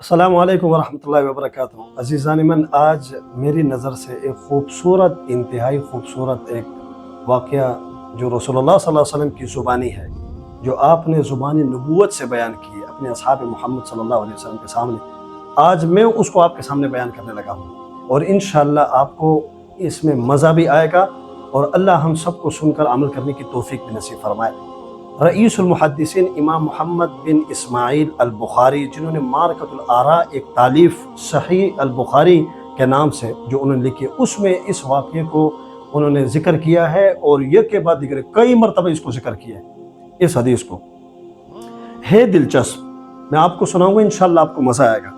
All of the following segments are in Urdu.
السلام علیکم ورحمۃ اللہ وبرکاتہ۔ عزیزان من، آج میری نظر سے ایک خوبصورت، انتہائی خوبصورت ایک واقعہ جو رسول اللہ صلی اللہ علیہ وسلم کی زبانی ہے، جو آپ نے زبانی نبوت سے بیان کی ہے اپنے اصحاب محمد صلی اللہ علیہ وسلم کے سامنے، آج میں اس کو آپ کے سامنے بیان کرنے لگا ہوں، اور انشاءاللہ آپ کو اس میں مزہ بھی آئے گا، اور اللہ ہم سب کو سن کر عمل کرنے کی توفیق بھی نصیب فرمائے۔ رئیس المحدثین امام محمد بن اسماعیل البخاری، جنہوں نے معرکۃ الآراء ایک تالیف صحیح البخاری کے نام سے جو انہوں نے لکھی، اس میں اس واقعے کو انہوں نے ذکر کیا ہے، اور یہ کے بعد دیگر کئی مرتبہ اس کو ذکر کیا ہے۔ اس حدیث کو ہے دلچسپ، میں آپ کو سناؤں گا، انشاءاللہ آپ کو مزہ آئے گا۔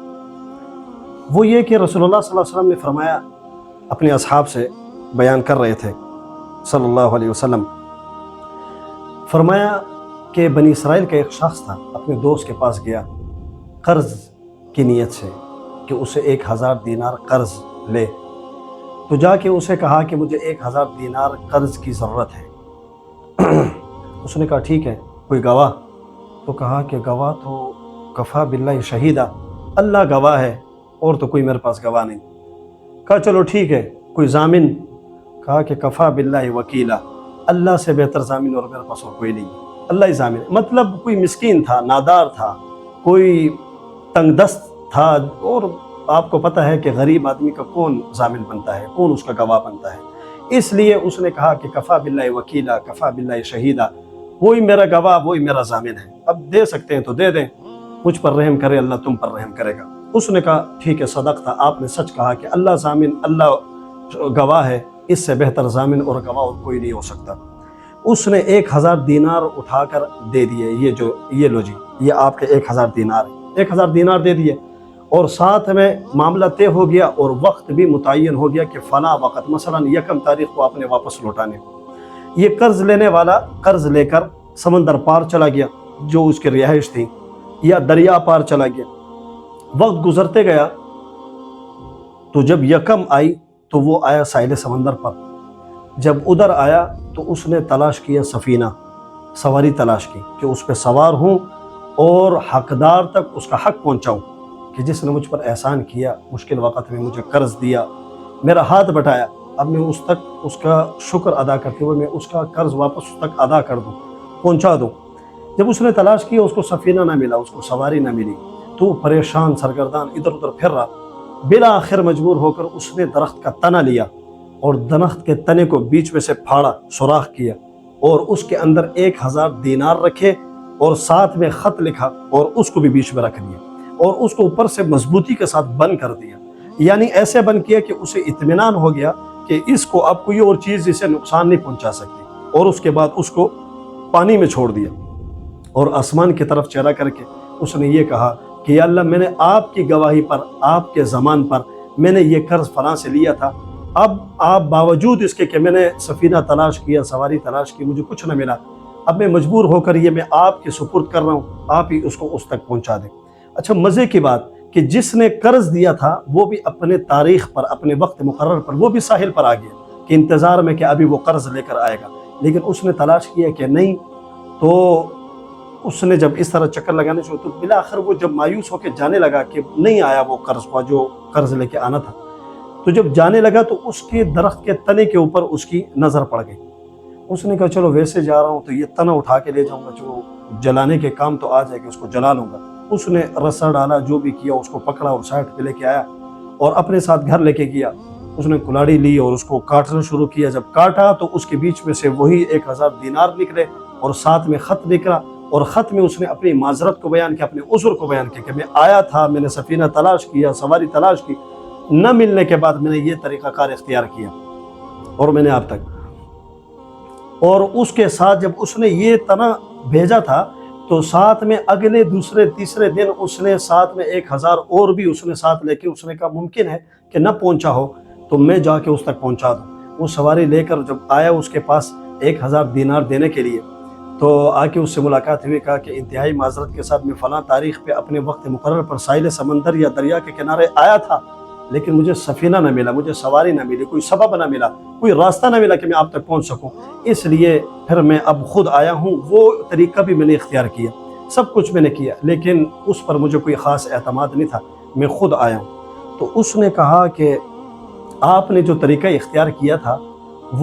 وہ یہ کہ رسول اللہ صلی اللہ علیہ وسلم نے فرمایا، اپنے اصحاب سے بیان کر رہے تھے صلی اللہ علیہ وسلم، فرمایا کہ بنی اسرائیل کا ایک شخص تھا، اپنے دوست کے پاس گیا قرض کی نیت سے کہ اسے 1000 دینار قرض لے، تو جا کے اسے کہا کہ مجھے 1000 دینار قرض کی ضرورت ہے۔ اس نے کہا ٹھیک ہے، کوئی گواہ؟ تو کہا کہ گواہ تو کفا باللہ شہیدہ، اللہ گواہ ہے، اور تو کوئی میرے پاس گواہ نہیں۔ کہا چلو ٹھیک ہے، کوئی ضامن؟ کہا کہ کفا باللہ وکیلا، اللہ سے بہتر ضامن اور میرے پاس اور کوئی نہیں، اللہ ہی ضامن۔ مطلب کوئی مسکین تھا، نادار تھا، کوئی تنگ دست تھا، اور آپ کو پتہ ہے کہ غریب آدمی کا کون ضامن بنتا ہے، کون اس کا گواہ بنتا ہے، اس لیے اس نے کہا کہ کفا باللہ وکیلا کفا باللہ شہیدہ، وہی میرا گواہ، وہی میرا ضامن ہے، اب دے سکتے ہیں تو دے دیں، مجھ پر رحم کرے اللہ تم پر رحم کرے گا۔ اس نے کہا ٹھیک ہے، صدق تھا، آپ نے سچ کہا کہ اللہ ضامن، اللہ گواہ ہے، اس سے بہتر ضامن اور گواہ اور کوئی نہیں ہو سکتا۔ اس نے 1000 دینار اٹھا کر دے دیے، یہ لو جی، یہ آپ کے 1000 دینار ہیں، 1000 دینار دے دیے، اور ساتھ میں معاملہ طے ہو گیا، اور وقت بھی متعین ہو گیا کہ فلاں وقت، مثلا 1 تاریخ کو آپ نے واپس لوٹانے۔ یہ قرض لینے والا قرض لے کر سمندر پار چلا گیا جو اس کی رہائش تھی، یا دریا پار چلا گیا۔ وقت گزرتے گیا تو جب 1 آئی تو وہ آیا ساحل سمندر پر، جب ادھر آیا تو اس نے تلاش کیا سفینہ، سواری تلاش کی کہ اس پہ سوار ہوں اور حقدار تک اس کا حق پہنچاؤں، کہ جس نے مجھ پر احسان کیا، مشکل وقت میں مجھے قرض دیا، میرا ہاتھ بٹایا، اب میں اس تک اس کا شکر ادا کرتے ہوئے میں اس کا قرض واپس اس تک ادا کر دوں، پہنچا دوں۔ جب اس نے تلاش کیا، اس کو سفینہ نہ ملا، اس کو سواری نہ ملی، تو پریشان سرگردان ادھر ادھر پھر رہا، بالآخر مجبور ہو کر اس نے درخت کا تنا لیا، اور درخت کے تنے کو بیچ میں سے پھاڑا، سوراخ کیا، اور اس کے اندر 1000 دینار رکھے، اور ساتھ میں خط لکھا، اور اس کو بھی بیچ میں رکھ دیا، اور اس کو اوپر سے مضبوطی کے ساتھ بند کر دیا، یعنی ایسے بند کیا کہ اسے اطمینان ہو گیا کہ اس کو اب کوئی اور چیز اسے نقصان نہیں پہنچا سکتی، اور اس کے بعد اس کو پانی میں چھوڑ دیا، اور آسمان کی طرف چہرہ کر کے اس نے یہ کہا کہ یا اللہ، میں نے آپ کی گواہی پر، آپ کے زمان پر میں نے یہ قرض فلاں سے لیا تھا، اب آپ باوجود اس کے کہ میں نے سفینہ تلاش کیا، سواری تلاش کی، مجھے کچھ نہ ملا، اب میں مجبور ہو کر یہ میں آپ کے سپرد کر رہا ہوں، آپ ہی اس کو اس تک پہنچا دیں۔ اچھا، مزے کی بات کہ جس نے قرض دیا تھا وہ بھی اپنے تاریخ پر، اپنے وقت مقرر پر، وہ بھی ساحل پر آ گیا کہ انتظار میں کہ ابھی وہ قرض لے کر آئے گا، لیکن اس نے تلاش کیا کہ نہیں، تو اس نے جب اس طرح چکر لگانے سے تو بالآخر وہ جب مایوس ہو کے جانے لگا کہ نہیں آیا وہ قرض کا جو قرض لے کے آنا تھا، تو جب جانے لگا تو اس کے درخت کے تنے کے اوپر اس کی نظر پڑ گئی۔ اس نے کہا چلو ویسے جا رہا ہوں تو یہ تنا اٹھا کے لے جاؤں گا، جو جلانے کے کام تو آ جائے گا، اس کو جلا لوں گا۔ اس نے رسا ڈالا، جو بھی کیا، اس کو پکڑا اور سائڈ پہ لے کے آیا، اور اپنے ساتھ گھر لے کے گیا۔ اس نے کلاڑی لی اور اس کو کاٹنا شروع کیا، جب کاٹا تو اس کے بیچ میں سے وہی 1000 دینار نکلے، اور ساتھ میں خط نکلا، اور خط میں اس نے اپنی معذرت کو بیان کیا، اپنے عذر کو بیان کیا کہ میں آیا تھا، میں نے سفینہ تلاش کیا، سواری تلاش کی، نہ ملنے کے بعد میں نے یہ طریقہ کار اختیار کیا، اور میں نے آپ تک، اور اس کے ساتھ جب اس نے یہ تنا بھیجا تھا تو ساتھ میں اگلے دوسرے تیسرے دن اس نے ساتھ میں 1000 اور بھی اس نے ساتھ لے کے، اس نے کہا ممکن ہے کہ نہ پہنچا ہو تو میں جا کے اس تک پہنچا دوں۔ وہ سواری لے کر جب آیا اس کے پاس 1000 دینار دینے کے لیے، تو آ کے اس سے ملاقات ہوئی، کہا کہ انتہائی معذرت کے ساتھ میں فلاں تاریخ پہ اپنے وقت مقرر پر ساحل سمندر یا دریا کے کنارے آیا تھا، لیکن مجھے سفینہ نہ ملا، مجھے سواری نہ ملی، کوئی سبب نہ ملا، کوئی راستہ نہ ملا کہ میں آپ تک پہنچ سکوں، اس لیے پھر میں اب خود آیا ہوں۔ وہ طریقہ بھی میں نے اختیار کیا، سب کچھ میں نے کیا، لیکن اس پر مجھے کوئی خاص اعتماد نہیں تھا، میں خود آیا ہوں۔ تو اس نے کہا کہ آپ نے جو طریقہ اختیار کیا تھا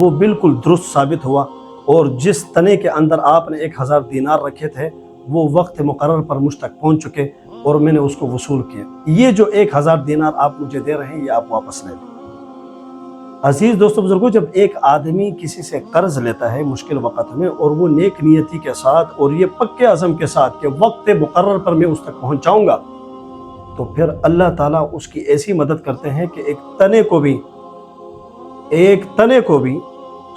وہ بالکل درست ثابت ہوا، اور جس تنے کے اندر آپ نے 1000 دینار رکھے تھے وہ وقت مقرر پر مجھ تک پہنچ چکے اور میں نے اس کو وصول کیا۔ یہ جو 1000 دینار آپ مجھے دے رہے ہیں یہ آپ واپس لے لیں۔ عزیز دوستو بزرگوں، جب ایک آدمی کسی سے قرض لیتا ہے مشکل وقت میں، اور وہ نیک نیتی کے ساتھ اور یہ پکے عزم کے ساتھ کہ وقت مقرر پر میں اس تک پہنچاؤں گا، تو پھر اللہ تعالیٰ اس کی ایسی مدد کرتے ہیں کہ ایک تنے کو بھی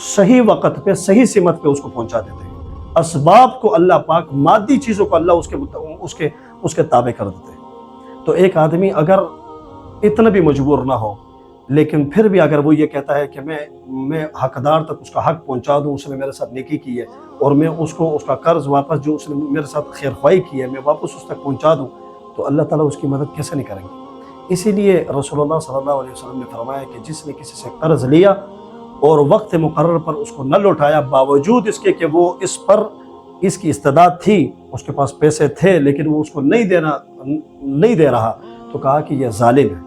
صحیح وقت پہ صحیح سمت پہ اس کو پہنچا دیتے ہیں۔ اسباب کو اللہ پاک، مادی چیزوں کو اللہ اس کے تابع کر دیتے ہیں۔ تو ایک آدمی اگر اتنا بھی مجبور نہ ہو، لیکن پھر بھی اگر وہ یہ کہتا ہے کہ میں حقدار تک اس کا حق پہنچا دوں، اس نے میرے ساتھ نیکی کی ہے اور میں اس کو اس کا قرض واپس جو اس نے میرے ساتھ خیر خواہی کی ہے میں واپس اس تک پہنچا دوں، تو اللہ تعالیٰ اس کی مدد کیسے نہیں کریں گے؟ اسی لیے رسول اللہ صلی اللہ علیہ وسلم نے فرمایا کہ جس نے کسی سے قرض لیا اور وقت مقرر پر اس کو نہ لوٹایا، باوجود اس کے کہ وہ اس کی استعداد تھی، اس کے پاس پیسے تھے، لیکن وہ اس کو نہیں دے رہا، تو کہا کہ یہ ظالم ہے۔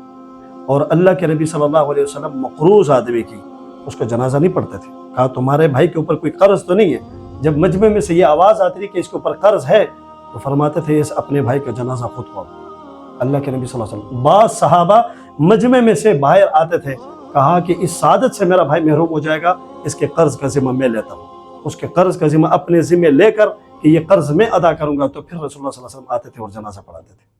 اور اللہ کے نبی صلی اللہ علیہ وسلم مقروض آدمی کی اس کا جنازہ نہیں پڑھتے تھے۔ کہا تمہارے بھائی کے اوپر کوئی قرض تو نہیں ہے؟ جب مجمع میں سے یہ آواز آتی تھی کہ اس کے اوپر قرض ہے، تو فرماتے تھے اس اپنے بھائی کا جنازہ خود پڑھو۔ اللہ کے نبی صلی اللہ علیہ وسلم، بعض صحابہ مجمع میں سے باہر آتے تھے، کہا کہ اس سعادت سے میرا بھائی محروم ہو جائے گا، اس کے قرض کا ذمہ میں لیتا ہوں، اس کے قرض کا ذمہ اپنے ذمہ لے کر کہ یہ قرض میں ادا کروں گا۔ تو پھر رسول اللہ صلی اللہ علیہ وسلم آتے تھے اور جنازہ پڑھاتے تھے۔